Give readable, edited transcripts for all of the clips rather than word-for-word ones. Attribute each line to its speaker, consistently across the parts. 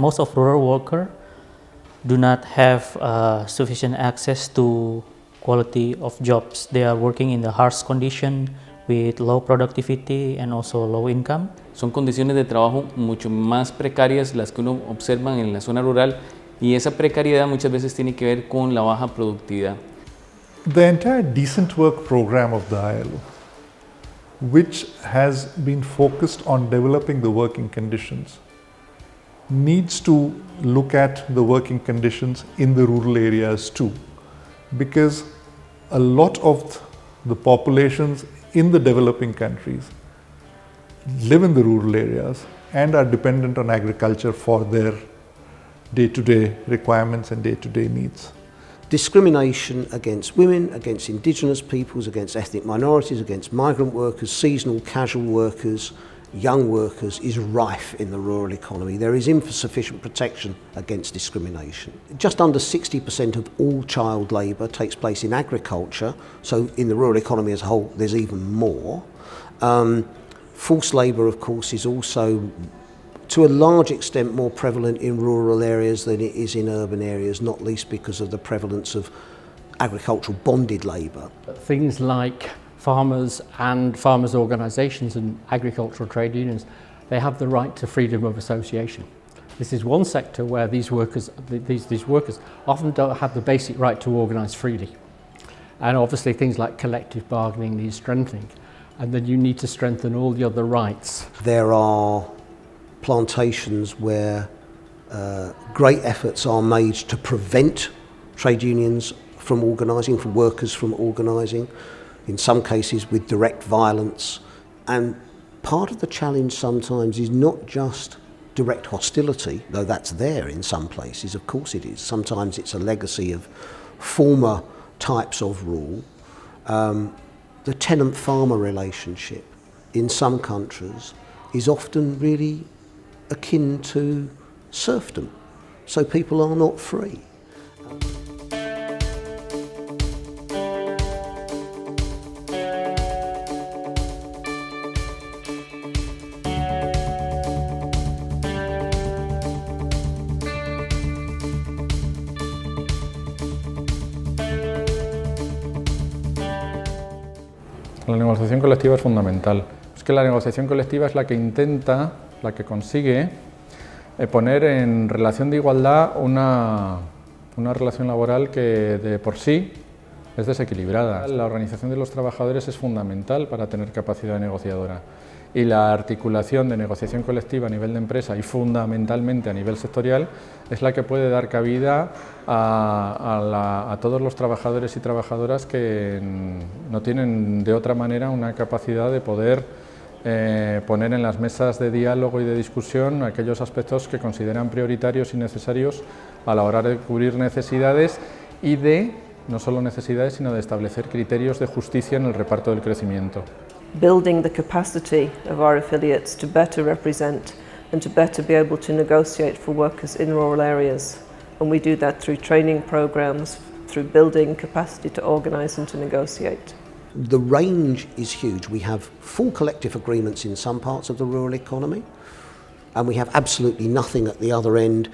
Speaker 1: most of rural workers do not have sufficient access to quality of jobs. They are working in the harsh condition with low productivity and also low income.
Speaker 2: Son condiciones de trabajo mucho más precarias las que uno observa en la zona rural, y esa precariedad muchas veces tiene que ver con la baja productividad.
Speaker 3: The entire decent work program of the ILO, which has been focused on developing the working conditions, needs to look at the working conditions in the rural areas too, because a lot of the populations in the developing countries live in the rural areas and are dependent on agriculture for their day-to-day requirements and day-to-day needs.
Speaker 4: Discrimination against women, against indigenous peoples, against ethnic minorities, against migrant workers, seasonal casual workers, young workers is rife in the rural economy. There is insufficient protection against discrimination. Just under 60% of all child labour takes place in agriculture, so in the rural economy as a whole there's even more. Forced labour, of course, is also to a large extent more prevalent in rural areas than it is in urban areas, not least because of the prevalence of agricultural bonded labour.
Speaker 5: Things like farmers and farmers' organisations and agricultural trade unions, they have the right to freedom of association. This is one sector where these workers often don't have the basic right to organise freely. And obviously things like collective bargaining need strengthening. And then you need to strengthen all the other rights.
Speaker 4: There are plantations where great efforts are made to prevent trade unions from organising, from workers from organising, in some cases with direct violence. And part of the challenge sometimes is not just direct hostility, though that's there in some places, of course it is. Sometimes it's a legacy of former types of rule. The tenant-farmer relationship in some countries is often really akin to serfdom, so people are not free.
Speaker 6: La negociación colectiva es fundamental. Es que la negociación colectiva es la que intenta, la que consigue poner en relación de igualdad una relación laboral que de por sí es desequilibrada. La organización de los trabajadores es fundamental para tener capacidad negociadora, y la articulación de negociación colectiva a nivel de empresa y fundamentalmente a nivel sectorial es la que puede dar cabida a todos los trabajadores y trabajadoras que no tienen de otra manera una capacidad de poder poner en las mesas de diálogo y de discusión aquellos aspectos que consideran prioritarios y necesarios a la hora de cubrir necesidades y no solo necesidades, sino de establecer criterios de justicia en el reparto del crecimiento.
Speaker 7: Building the capacity of our affiliates to better represent and to better be able to negotiate for workers in rural areas. And we do that through training programs, through building capacity to organise and to negotiate.
Speaker 4: The range is huge. We have full collective agreements in some parts of the rural economy, and we have absolutely nothing at the other end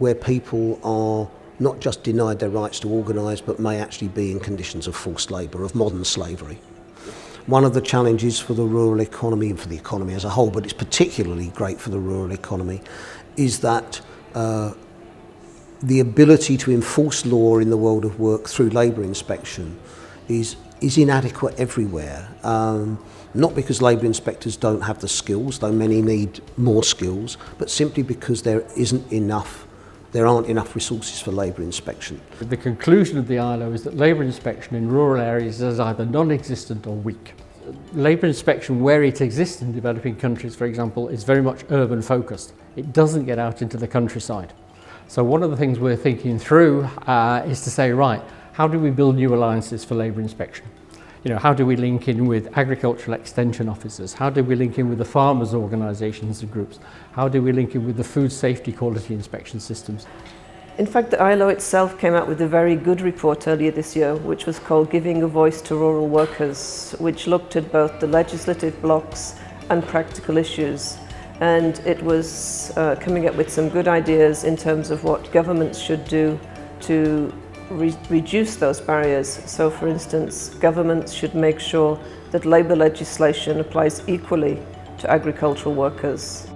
Speaker 4: where people are not just denied their rights to organise, but may actually be in conditions of forced labour, of modern slavery. One of the challenges for the rural economy and for the economy as a whole, but it's particularly great for the rural economy, is that the ability to enforce law in the world of work through labour inspection is inadequate everywhere. Not because labour inspectors don't have the skills, though many need more skills, but simply because there aren't enough resources for labour inspection.
Speaker 5: The conclusion of the ILO is that labour inspection in rural areas is either non-existent or weak. Labour inspection, where it exists in developing countries, for example, is very much urban focused. It doesn't get out into the countryside. So one of the things we're thinking through is to say, right, how do we build new alliances for labour inspection? How do we link in with agricultural extension officers? How do we link in with the farmers' organisations and groups? How do we link in with the food safety quality inspection systems?
Speaker 7: In fact, the ILO itself came out with a very good report earlier this year, which was called Giving a Voice to Rural Workers, which looked at both the legislative blocks and practical issues. and it was coming up with some good ideas in terms of what governments should do to reduce those barriers. So, for instance, governments should make sure that labour legislation applies equally to agricultural workers.